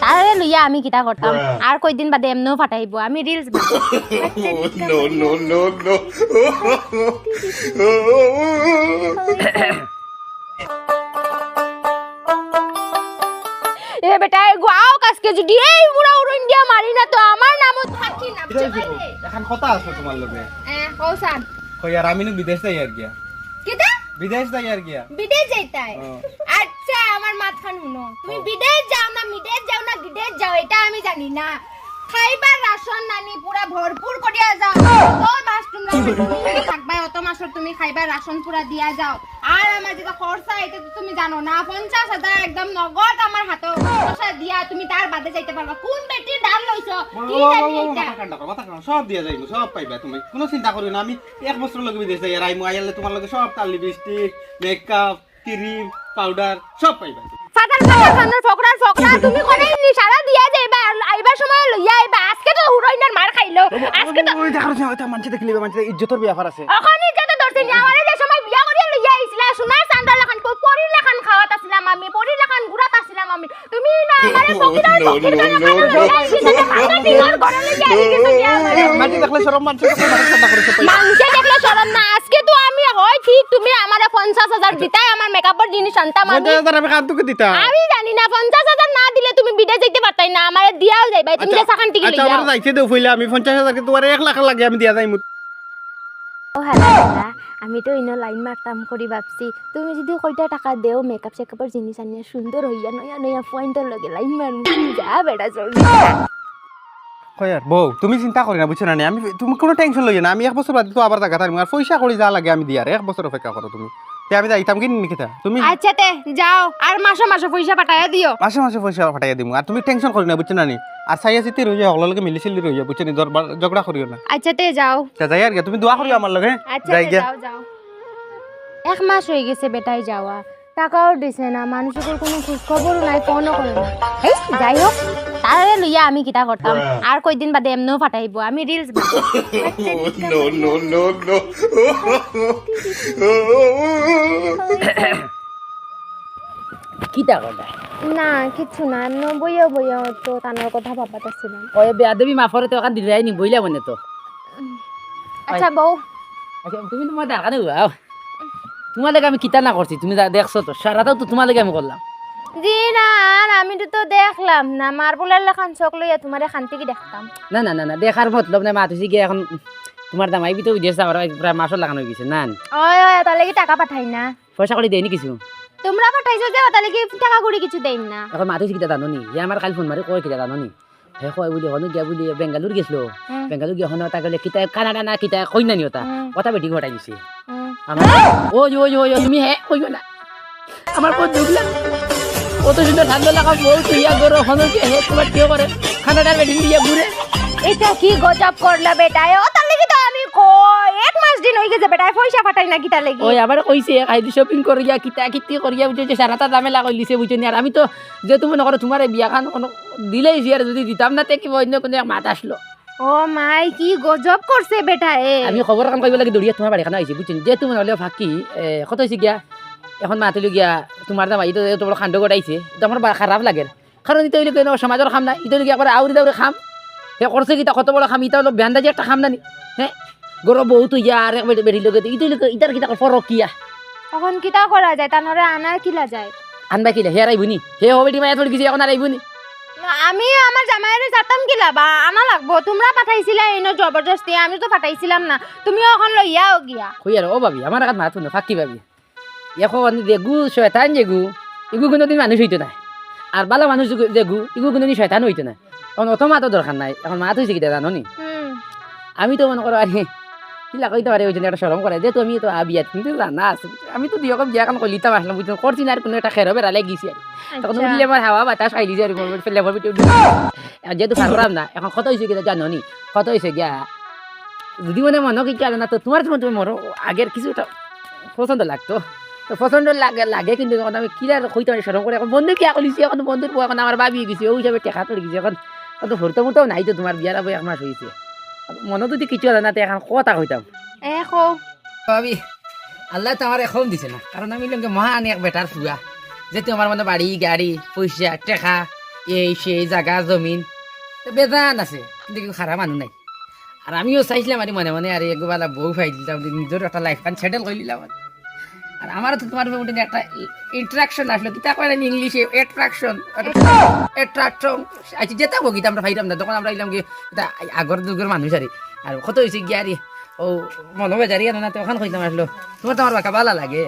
তারে লইয়া আমি কিতা করতাম আর কয়দিন বাদে এমনও ফাটাইব আমি reels No, no, no, no. এ বেটা গোয়াও কাজকে যদি এই বুড়া উড়ন দিয়া মারি না তো আমার নামও থাকি না এখন কথা আছে তোমার লগে কৌসান কই আর আমি বিদেশ যাই আর গিয়া কিতা বিদেশ যাই আর গিয়া বিদেশ যাইতাই আচ্ছা আমার মাথান শুনো তুমি বিদেশ যাও না বিদেশ যাও এটা আমি জানি না খাইবার রাশন নানি পুরা ভরপুর করিয়া যাও তো মাস তোমরা থাকবা অত মাসর তুমি খাইবার রাশন পুরা দিয়া যাও আর আমার যেটা খরচা এটা তো তুমি জানো না 50,000 একদম নগদ আমার হাতে পয়সা দিয়া তুমি তার বাদে যাইতে পারবা কোন বেটির ডাল লইছো কি জানি এটা সব দিয়া যাইবো সব পাইবা তুমি কোনো চিন্তা করিও না আমি এক বছর লগে বিদেশ যাই আর আইমু আইলে তোমার লগে সব তাল লিপস্টিক মেকআপ ক্রিম পাউডার সব পাইবা ফাটার ফকরা তুমি কোনে ইশারা দিয়া যাইবা আইবার সময় লইয়া আইবা আজকে তো হুরইনার মার খাইলো আজকে তো ওই দেখো ওইটা মানুষ দেখলি মানুষ ইজ্জতের ব্যাপার আছে ওখানে যেতে ধরছে নি আমারে যে সময় বিয়া করিয়া লইয়া আইছিলা সোনার চান্দা লাখান পরি লাখান খাওয়াত আসিলাম আমি পরি লাখান ঘুরাত আসিলাম আমি তুমি না আমারে ফকির মানুষ দেখলে শরম মানুষ চিন্তা করে মানুষে দেখলে শরম না আজকে তো আমি হয় ঠিক তুমি আমারে 50,000 দিতাই আমার মেকআপের জিনিস আনতাম আমি আমি কান্দুকে দিতা আমি জানি না 50,000 না দিলে তুমি বিদেশ যেতে পারতাই না আমারে দিয়াও যাইবা তুমি যে সাখান টিকে আচ্ছা লইয়া আমার যাইতে দেও ফইলা আমি 50,000 কে তোমার 1 লাখ লাগে আমি দিয়া যাইমু ও হ্যালো আমি তো ইনো লাইন মারতাম করি ভাবছি তুমি যদি কয়টা টাকা দেও মেকআপ চেকআপের জিনিস আনিয়া সুন্দর হইয়া নয়া নয়া পয়েন্টের লগে লাইন মারমু যা বেটা জলদি কয়ার বউ তুমি চিন্তা করি না বুঝছো না আমি তুমি কোনো টেনশন লইয়া না আমি এক বছর বাদে তো আবার জায়গা থাকবো আর পয়সা করি যা লাগে আমি দিয়ার এক বছর অপেক্ষা করো তুমি তে আমি যাইতাম কি নিকিতা তুমি আচ্ছা তে যাও আর মাসে মাসে পয়সা পাঠায়া দিও মাসে মাসে পয়সা পাঠাইয়া দিমু আর তুমি টেনশন করি না বুঝছো না আর চাই আছি রই যায় হললকে মিলিছিলি রই যায় বুঝছো নি ঝগড়া করিও না আচ্ছা তে যাও তা যাই আর কি তুমি দোয়া করিও আমার লগে আচ্ছা যাই গিয়া যাও যাও এক মাস হয়ে গেছে বেটাই যাওয়া টাকাও দিছে না মানুষের কোনো খোঁজ খবর নাই ফোনও করে না এই যাই হোক তারে লইয়া আমি কিতা করতাম আর কয়দিন বাদে এমনও ফাটাইব আমি reels No, no, no, no. কিতা কথা না কিছু না বইয়া বইয়া তো তানোর কথা ভাবাতাছিলাম ওই বেয়াদবি মাফরে তো ওখান দিলাই নি বইলা মনে তো আচ্ছা বউ আচ্ছা তুমি তোমার দেখা নেই তোমার লেগে আমি কিতা না করছি তুমি যা দেখছো তো সারাটাও তো তোমার লেগে আমি করলাম জি না আর আমি তো দেখলাম না মার্বলের লেখান চোখ লইয়া তোমারে শান্তি কি দেখতাম না না না না দেখার মতলব না মা তুই গিয়ে এখন তোমার দাম আইবি তো বিদেশ যাওয়ার প্রায় মাসও লাগানো হয়ে গেছে না ওই ওই তাহলে কি টাকা পাঠাই না পয়সা করে দেয়নি কিছু তোমরা পাঠাইছো যে তাহলে কি টাকা করে কিছু দেই না এখন মা তুই কিতা জানো নি হে আমার কাল ফোন মারি কয় কিতা জানো নি হে কয় বলি হনু গিয়া বলি বেঙ্গালুর গেছিল বেঙ্গালুর গিয়ে হনু তাকে কিতা কানাডা না কিতা কই না নি ওটা কথা বেটি ঘটাই দিছে আমার ওই তুমি হে কইও না আমার কোন দুগলা কত সুন্দর ঠান্ডা লাগা বউ তুইয়া গরো হনু কি হে তোমার কি করে কানাডা বেটি দিয়া ঘুরে এটা কি গজব করলা বেটা ও তাহলে কি তো আমি কই এক মাস দিন হই গেছে বেটা পয়সা পাঠাই না কিটা লাগি ওই আবার কইছে আইদি শপিং করিয়া কিতা কিতি করিয়া বুঝছে সারাটা দামে লাগাই লিছে বুঝছেন আর আমি তো যে তুমি নকর তোমার বিয়াখান কোনো দিলেই আর যদি দিতাম না তে কি অন্য কোনো এক মাত আসলো ও মাই কি গজব করছে বেটা এ আমি খবর কাম কইব লাগি দৌড়িয়া তোমার বাড়ি খানা আইছি বুঝছেন যে তুমি হলে ফাঁকি কত হয়েছে গিয়া এখন মাতিল গিয়া তোমার দাম আইতো এত বড় খান্ড গড়াইছে তো আমার খারাপ লাগে কারণ ইতো হইলে কেন সমাজের খাম না ইতো গিয়া করে আউরি দাউরি খাম হে করছে কিতা কত বড় খাম ইতা হলো বেন্দাজি একটা খাম নানি হ্যাঁ গরো বহুত ইয়ার এক বেটি লগে ইতো ইতার কিতা ফরক কিয়া এখন কিটা করা যায় তানরে আনা কিলা যায় আনবা কিলা হে আইবুনি হে হবেটি মায়া থড়ি কিছু এখন আর আইবুনি আমি আমার জামাইরে যাতাম কিলা বা আনা লাগবো তোমরা পাঠাইছিলা এনো জবরদস্তি আমি তো পাঠাইছিলাম না তুমিও এখন লইয়াও গিয়া কই আর ও ভাবি আমার কাছে মাথু না ফাঁকি ভাবি এখন যেগু শয়তান যেগু এগু কোনোদিন মানুষ হইতো না আর ভালো মানুষ যেগু এগু কোনোদিন শয়তান হইতো না এখন অত মাতো দরকার নাই এখন মাত হয়েছে কিটা জানো নি আমি তো মনে করো আরে কিলা কইতে পারে ওই জন্য একটা সরম করে যে তুমি তো বিয়াত কিন্তু জানা আছে আমি তো দিয়কম বিয়া কাম কলিতাম আসলাম বুঝছো করছি না আর কোনো একটা খেরো বেড়ালে গেছি আর তখন উঠলে আমার হাওয়া বাতাস খাইলি যে আর লেভেল ভিতরে যেহেতু পারলাম না এখন কত হয়েছে কিনা জানো নি কত হয়েছে গিয়া যদি মনে মনে কি জানো না তো তোমার তুমি মরো আগের কিছুটা পছন্দ লাগতো তো পছন্দ লাগে কিন্তু এখন আমি কিলা কইতে পারি সরম করে এখন বন্ধু কিয়া কলিছি এখন বন্ধুর বউ এখন আমার বাবি গেছি ওই হিসাবে টেকা তোর গেছি এখন কত ভরতে মোটাও নাই তো তোমার বিয়ার বই এক মাস হয়েছে মনে যদি কিছু আছে না তো এখন কথা কইতাম এখো ভাবি আল্লাহ তো আমার এখন দিছে না কারণ আমি লোক মহান এক বেটার ফুয়া যে তোমার মানে বাড়ি গাড়ি পয়সা টেকা এই সেই জায়গা জমিন বেজান আছে কিন্তু কেউ খারাপ মানুষ নাই আর আমিও চাইছিলাম আর মনে মনে আর একবারে বউ পাই দিলাম নিজের একটা লাইফ খান সেটেল করে নিলাম আর আমারও তো তোমার মধ্যে একটা ইন্টারাকশন আসলো কিতা কয় ইংলিশে অ্যাট্রাকশন অ্যাট্রাকশন আচ্ছা যেতে হবো গীতা আমরা পাইলাম না তখন আমরা এলাম কি আগর যুগের মানুষ আর কত হয়েছে গিয়ে আরে ও মনে বেজারি না তখন কইতাম আসলো তোমার তো আমার বাঁকা ভালো লাগে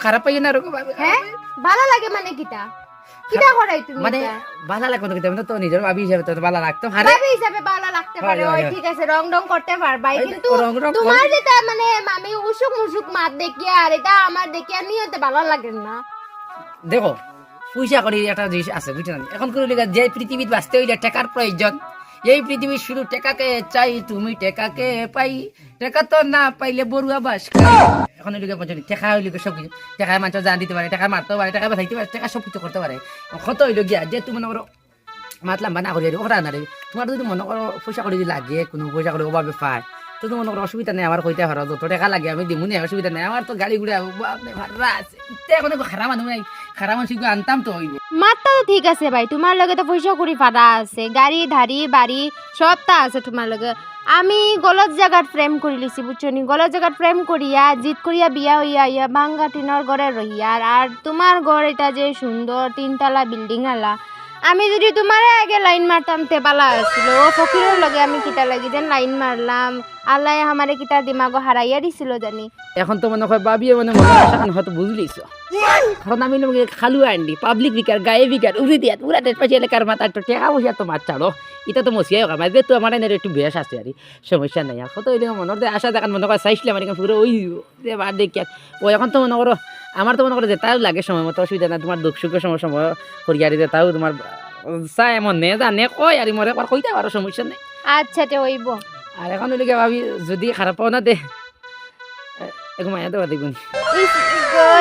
খারাপ পাই না এরকম হ্যাঁ ভালো লাগে মানে কিটা কিটা করাই তুমি মানে এটা? ভালো লাগবে না তো নিজের ভাবি হিসাবে তো ভালো লাগতো আরে ভাবি হিসাবে ভালো লাগতে পারে হয়, ওই হয়। ঠিক আছে রং রং করতে পারবাই ওই কিন্তু রং রং তোমার যেটা মানে আমি উসুক মুসুক মাত দেখিয়া আর এটা আমার দেখিয়া নিয়তে ভালো লাগে না দেখো পয়সা করি একটা জিনিস আছে বুঝছো না এখন করে লেগে যে পৃথিবীতে বাঁচতে হইলে টাকার প্রয়োজন এই পৃথিবীর শুরু টেকাকে চাই তুমি টেকাকে পাই টেকা তো না পাইলে বড়ুয়া বাস খাই। এখন ওই লিগে পর্যন্ত টেকা হইলে সব কিছু টেকায় মানুষ জান দিতে পারে টাকা মারতেও পারে টাকা বাঁচাইতে পারে টাকা সব কিছু করতে পারে কত হইলো গিয়া যে তুমি মনে করো মাতলাম বা না করি ওরা না রে তোমার যদি মনে করো পয়সা করে যদি লাগে কোনো পয়সা করে অভাবে পায় তো তো মনে করো অসুবিধা নেই আমার কইতে পারো যত টাকা লাগে আমি দিমু নেই অসুবিধা নেই আমার তো গাড়ি ঘুরে ভাড়া আছে ইত্যা এখন খারাপ মানুষ নাই খারাপ মানুষ আনতাম তো হইব মাত্রা তো ঠিক আছে ভাই তোমার লগে তো পয়সা করি ফাটা আছে গাড়ি ধাড়ি বাড়ি সবটা আছে তোমার লগে আমি গলত জায়গাত প্রেম করে লিছি বুঝছো নি গলত জায়গাত প্রেম করিয়া জিত করিয়া বিয়া হইয়া ইয়া ভাঙ্গা টিনের ঘরে রহিয়া আর তোমার ঘর এটা যে সুন্দর তিনতলা বিল্ডিং আলা আমি যদি তোমার আগে লাইন মারতাম তে পালা আসছিল ও ফকিরের লগে আমি কিতা লাগি দেন লাইন মারলাম আল্লাহ আমারে কিতা দিমাগ হারাইয়া দিছিল জানি এখন তো মনে হয় ভাবিয়ে মনে মনে আশা হয়তো বুঝলিস কারণ আমি খালু আন্ডি পাবলিক বিকার গায়ে বিকার উড়ি দিয়া পুরা দেশ পাশে এলাকার মাথা একটু টেকা বসিয়া তো মাছ ছাড়ো এটা তো মসিয়াই হোক আমার তো আমার এনে একটু বেশ আছে আর সমস্যা নাই আর কত হইলে মনের দিয়ে আশা দেখান মনে করে চাইছিলাম আর পুরো ওই যে বার দেখি আর ও এখন তো মনে করো আমার তো মনে করো যে তাও লাগে সময় মতো অসুবিধা না তোমার দুঃখ সুখের সময় সময় করিয়ারি যে তাও তোমার চাই এমন নে জানে কয় আর মরে একবার কইতে পারো সমস্যা নেই আচ্ছা তে হইব আর এখন ওইদিকে ভাবি যদি খারাপ পাও না দে এরকম মায়া দেওয়া দেখুন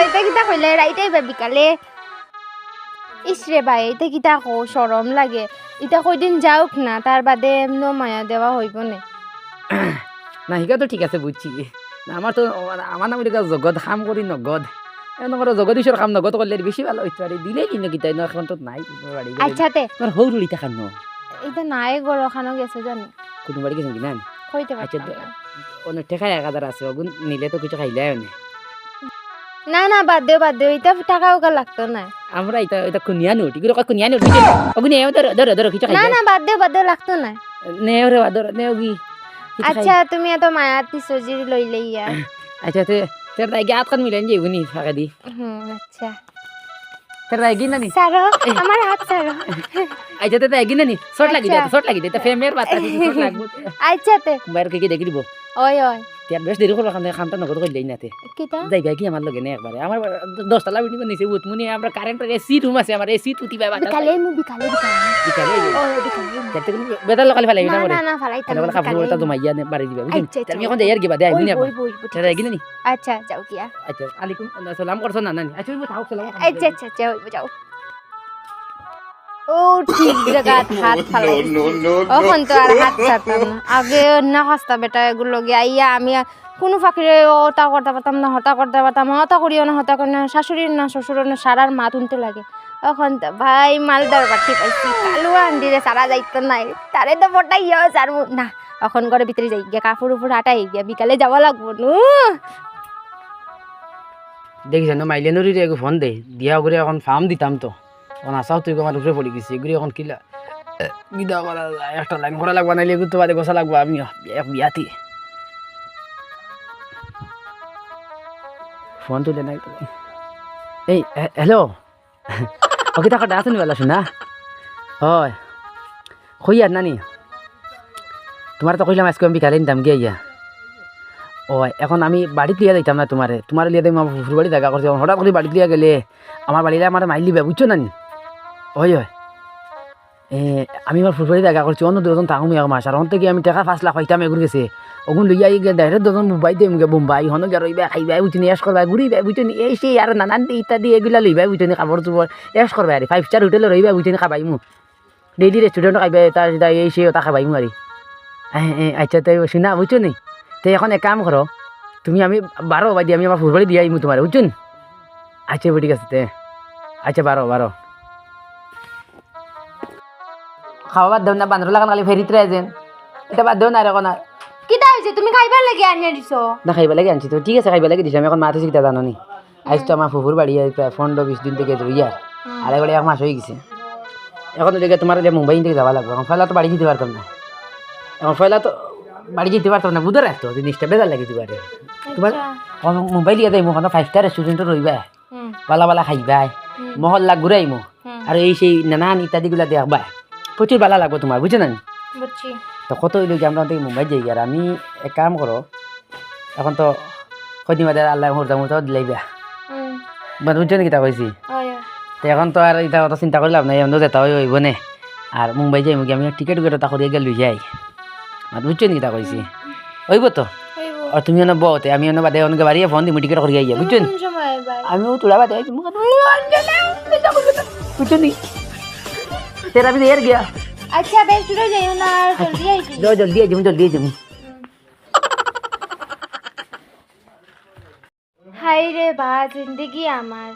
এটা কিতা কইলে রাইটাই বা বিকালে ইস রে ভাই এটা কিতা কো সরম লাগে এটা কয়দিন যাওক না তার বাদে এমনো মায়া দেওয়া হইব না না শিকা তো ঠিক আছে বুঝছি না আমার তো আমার নাম ওইদিকে জগৎ কাম করি নগদ এনেকুৱা জগদীশ্বর কাম নগদ করলে বেশি ভালো হইতো আর দিলে কিন্তু কিতাই না এখন তো নাই বাড়ি আচ্ছা তে তোমার সৰু লিটা খান ন এটা নাই গর খানো গেছে জানি কোনো বাড়ি গেছেন কি না কইতে আচ্ছা পারতাম না। অনেক টাকা 1000 আছে ওগুন নিলে তো কিছু খাইলে হয় না না বাদ দেও এটা টাকা ওকা লাগতো না আমরা এটা এটা কুনিয়া নোটি গুলো কুনিয়া নোটি ওগুন এও ধরো ধরো ধরো কিছু না খাইলে না বাদ দেও লাগতো না নেও রে ধরো নেও কি আচ্ছা তুমি এত মায়া তিসজি লইলে ইয়া আচ্ছা তে তের দাই গাত কান মিলেন যে উনি ফাকা দি আচ্ছা তের দাই গিনা নি সারো আমার হাত সারো আচ্ছা তে দাই গিনা নি শর্ট লাগি দে আচ্ছা। শর্ট লাগি দে তা ফেমের বাতা দি শর্ট লাগবো আচ্ছা তে বাইরে কি দেখি দিব ওই ওই তের বেশ দেরি করব কামটা নগদ কইলেই নাতে কিতা যাইবা কি আমার লগে নে একবারে আমার 10 তলা বিল্ডিং নিচে উতমুনি আমরা কারেন্টের এসি রুম আছে আমার এসি তুতি বাবা বিকালে বিকালে বিকালে ওই বিকালে তেতে বেদাল লকাল ফেলাই না না করে না না ফালাইতাম তাহলে কাপড় ওটা জমাইয়া নে বাড়ি দিবা বুঝছেন আচ্ছা, তুমি এখন যাইয়ার গিবা দে আইনি আবার তেরা গিনা নি আচ্ছা যাও কিয়া আচ্ছা আলাইকুম সালাম করছ না নানি আচ্ছা আমি তাও সালাম আচ্ছা আচ্ছা যাও যাও ও ঠিক জায়গা হাত ফালাই no, no, no. এখন তো আর হাত ছাড়তাম না আগে না হাসতা বেটা এগুলো গিয়ে আইয়া আমি কোনো ফাঁকিরে হতা করতে পারতাম না হতা করতে পারতাম হতা করিও না হতা করি না শাশুড়ির না শ্বশুরের না সারার মা তুনতে লাগে এখন তো ভাই মালদার বাটি পাইছি কালুয়া আন্ডিরে সারা যাইতো নাই তারে তো বটাই ইয়ে সারবো না এখন ঘরে ভিতরে যাই গিয়া কাপড় উপর আটাই গিয়া বিকালে যাওয়া লাগবো নু দেখিস না মাইলে নরিরে এগো ফোন দে দিয়া করে এখন ফার্ম দিতাম তো এখন আসাও তুই আমার উপরে পড়ে গেছি এগুলি এখন কিলা গিদা করা যায়, একটা লাইন করা লাগবা নাইলে এগুলো তো বাদে গোসা লাগবো আমি বিয়াতি ফোন তুলে নাই তো এই হ্যালো ওকে টাকাটা আসেনি বেলা শুনা হয় কই আর নানি তোমার তো কইলাম আজকে আমি বিকালে নিতাম গিয়ে ইয়া ও এখন আমি বাড়িতে লিয়া যাইতাম না তোমার লিয়া দেখি আমার ফুফুর বাড়ি দেখা করছি হঠাৎ করে বাড়িতে লিয়া গেলে আমার বাড়িতে আমার মাইল দিবে বুঝছো নানি ওই হয় আমি আমার ফুফুর বাড়ি দেখা করছি অন্য দুজন থাকুম এক মাস আর অন্ত গিয়ে আমি টাকা 5 লাখ পাইতাম এগুলো গেছে ওগুন লইয়া গিয়ে ডাইরেক্ট দুজন মুম্বাই দিয়ে মুখে বোম্বাই হন গিয়ে রইবা খাইবা বুঝিনি এস করবা ঘুরিবা বুঝিনি এই সেই আর নানান ইত্যাদি এগুলা লইবা বুঝিনি কাপড় চোপড় এস করবা আর 5 স্টার হোটেলে রইবা বুঝিনি খাবাই মু ডেইলি রেস্টুরেন্ট খাইবা তার এই সেই ওটা খাবাই মু আর আচ্ছা তাই শুনা বুঝছো নি তো এখন এক কাম করো তুমি আমি 12 বাজে আমি আমার ফুফুর বাড়ি দিয়ে আইমু তোমার বুঝছুন আচ্ছা ঠিক আছে তে আচ্ছা 12 খাওয়া বাদ দেও না বান্দর লাগান খালি ফেরিত রায় যেন এটা বাদ দেও না আর এখন আর কিতা হইছে তুমি খাইবার লাগি আনিয়ে দিছো না খাইবা লাগে আনছি তো ঠিক আছে খাইবা লাগে দিছি আমি এখন মাথা শিখতে জানো নি আজ তো আমার ফুফুর বাড়ি প্রায় 15-20 দিন থেকে ধরি আর আড়াই এক মাস হয়ে গেছে এখন ওদিকে তোমার মুম্বাই থেকে যাওয়া লাগবে এখন ফেলা তো বাড়ি যেতে পারতাম না এখন ফেলা তো বাড়ি যেতে পারতাম না বুধ রাখতো জিনিসটা বেজার লাগে দিতে পারে তোমার মুম্বাই লিয়ে যাই মোখানে 5 রেস্টুরেন্টে রইবা বালা বালা খাইবা মহল্লা ঘুরাইমো আর এই সেই নানান ইত্যাদিগুলা দেখবা প্রচুর ভালো লাগবে তোমার বুঝছো না বুঝছি তো কত হইলো কি আমরা থেকে মুম্বাই যাই আর আমি এক কাম করো এখন তো কদিন বাদে আল্লাহ মুহূর্তে মুহূর্তে দিলাইবা বুঝছো নাকি তা কইছি তো এখন তো আর এটা কথা চিন্তা করলাম না এখন তো যেতে হইব নে আর মুম্বাই যাই মুখে আমি টিকেট করে তা করিয়ে গেল যাই আর বুঝছো নাকি তা কইছি হইব তো আর তুমি অন্য বউতে আমি অন্য বাদে অনেকে বাড়িয়ে ফোন দিই টিকেট করিয়ে যাই বুঝছো আমিও তোলা বাদে বুঝছো নি তেরা আমি এর গিয়া আচ্ছা বেশ দূরে যাইও না আর জলদি আইছি জলদি যাবি হাই রে বা জিন্দগি আমার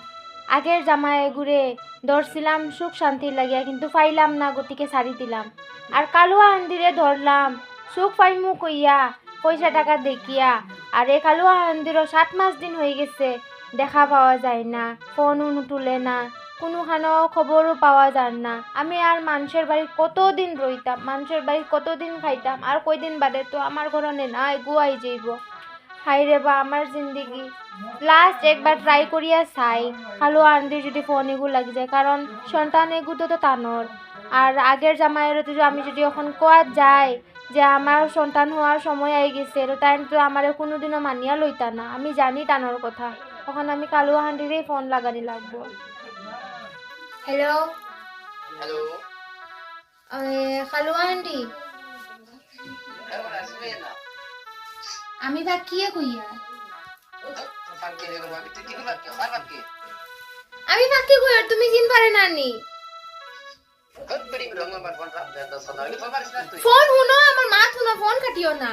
আগের জামাই ঘুরে ধরছিলাম সুখ শান্তির লাগিয়া কিন্তু পাইলাম না গতিকে ছাড়ি দিলাম আর কালুয়া হান্দিরে ধরলাম সুখ পাইমু কইয়া পয়সা টাকা দেখিয়া আর এই কালুয়া হান্দিরও 7 মাস দিন হয়ে গেছে দেখা পাওয়া যায় না ফোনও তুলে না কোনোখানো খবরও পাওয়া যায় না আমি আর মানুষের বাড়ি কতদিন রইতাম মানুষের বাড়ি কতদিন খাইতাম আর কয়দিন বাদে তো আমার ঘরনে নাই গুয়াই যাইব হাই রে বা আমার জিন্দগি লাস্ট একবার ট্রাই করিয়া চাই খালো আন্দির যদি ফোন এগু লাগি যায় কারণ সন্তান এগু তো টানোর আর আগের জামাইয়ের আমি যদি এখন কোয়া যাই যে আমার সন্তান হওয়ার সময় আই গেছে তাই তো আমার কোনোদিনও মানিয়া লইতা না আমি জানি টানোর কথা তখন আমি কালো হান্ডিরেই ফোন লাগানি লাগবো হ্যালো হ্যালো খালু আন্টি আমি বাকিয়ে কইয়া আমি বাকি কইয়া তুমি চিন পারে নানি ফোন শুনো আমার মা শুনো ফোন কাটিও না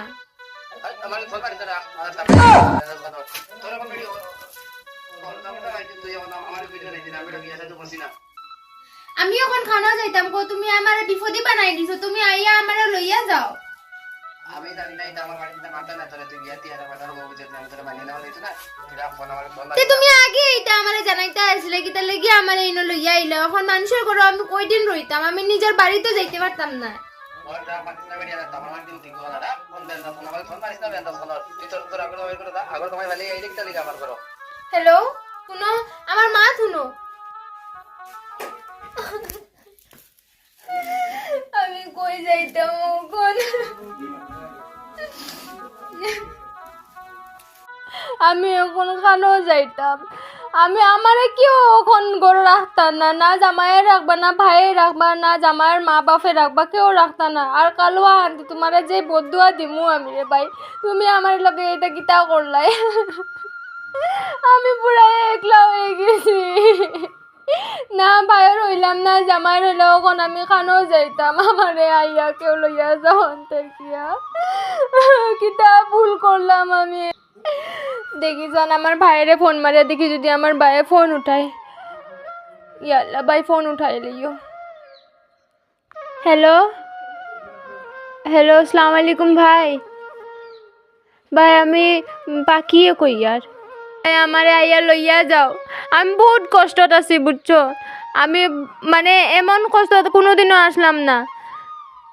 আমি এখন খানা যাইতাম কো তুমি আমারে বিপদে বানাই দিছো তুমি আইয়া আমারে লইয়া যাও আমি জানি না এটা আমার বাড়িতে মাথা না তোরে তুই গিয়া তিয়ারা মাথার বউ যে আমি তোরে মানিয়ে নাও লইছ না তুই ফোন আমার ফোন তে তুমি আগে এটা আমারে জানাইতে আসলে কি তার লাগি আমারে ইনো লইয়া আইলো এখন মানুষের ঘরে আমি কয়দিন রইতাম আমি নিজের বাড়িতে যাইতে পারতাম না ওর রাত মাটিস না বেরিয়া না আমার দিন ঠিক হলো না ফোন দেন না ফোন আমার ফোন মারিস না বেন্দা ফোন তুই তোর আগর ওই করে দা আগর তোমায় ভালো এই দিকটা দিকে আমার করো হ্যালো শুনো আমার মা শুনো আমি কই যাইতাম কোন আমি এখন খানো যাইতাম আমি আমারে কেউ এখন গরু রাখতাম না না জামাইয়ে রাখবা না ভাইয়ে রাখবা না জামাইয়ের মা বাপে রাখবা কেউ রাখতা না আর কালুয়া আনতে তোমারে যে বদুয়া দিমু আমি রে ভাই তুমি আমার লগে এটা কিতা করলাই আমি পুরা একলা হয়ে গেছি না ভাইয়ের হইলাম না জামাইয়ের হইলেও এখন আমি খানো যাইতাম আমারে আইয়া কেউ লইয়া যাও কিয়া কিতা ভুল করলাম আমি দেখি যান আমার ভাইয়েরে ফোন মারিয়া দেখি যদি আমার ভাইয়ে ফোন উঠায় ইয়াল্লা ভাই ফোন উঠাই লিও হ্যালো হ্যালো আসসালামু আলাইকুম ভাই ভাই আমি পাখিয়ে কই আর আমারে আইয়া লইয়া যাও আমি বহুত কষ্টত আছি বুঝছো আমি মানে এমন কষ্ট কোনোদিনও আসলাম না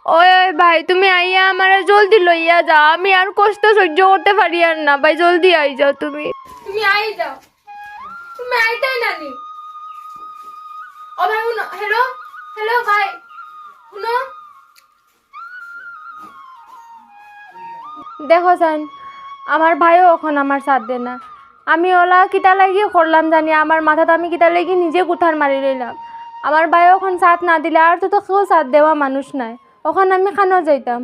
ওই ভাই তুমি আইয়া আমারে জলদি লইয়া যাও আমি আর কষ্ট সহ্য করতে পারি আর না ভাই জলদি আই যাও তুমি আই যাও তুমি আইতাই নানি ও ভাই শুনো হ্যালো হ্যালো ভাই শুনো দেখো সান আমার ভাইও এখন আমার সাথ দে না আমি ওলা কিতা লাগি করলাম জানি আমার মাথাতে আমি কিতা লাগি নিজে কুঠার মারি লইলাম আমার ভাইও এখন সাথ না দিলে আর তো কেউ সাথ দেওয়া মানুষ নাই ওখানে আমি খানো যাইতাম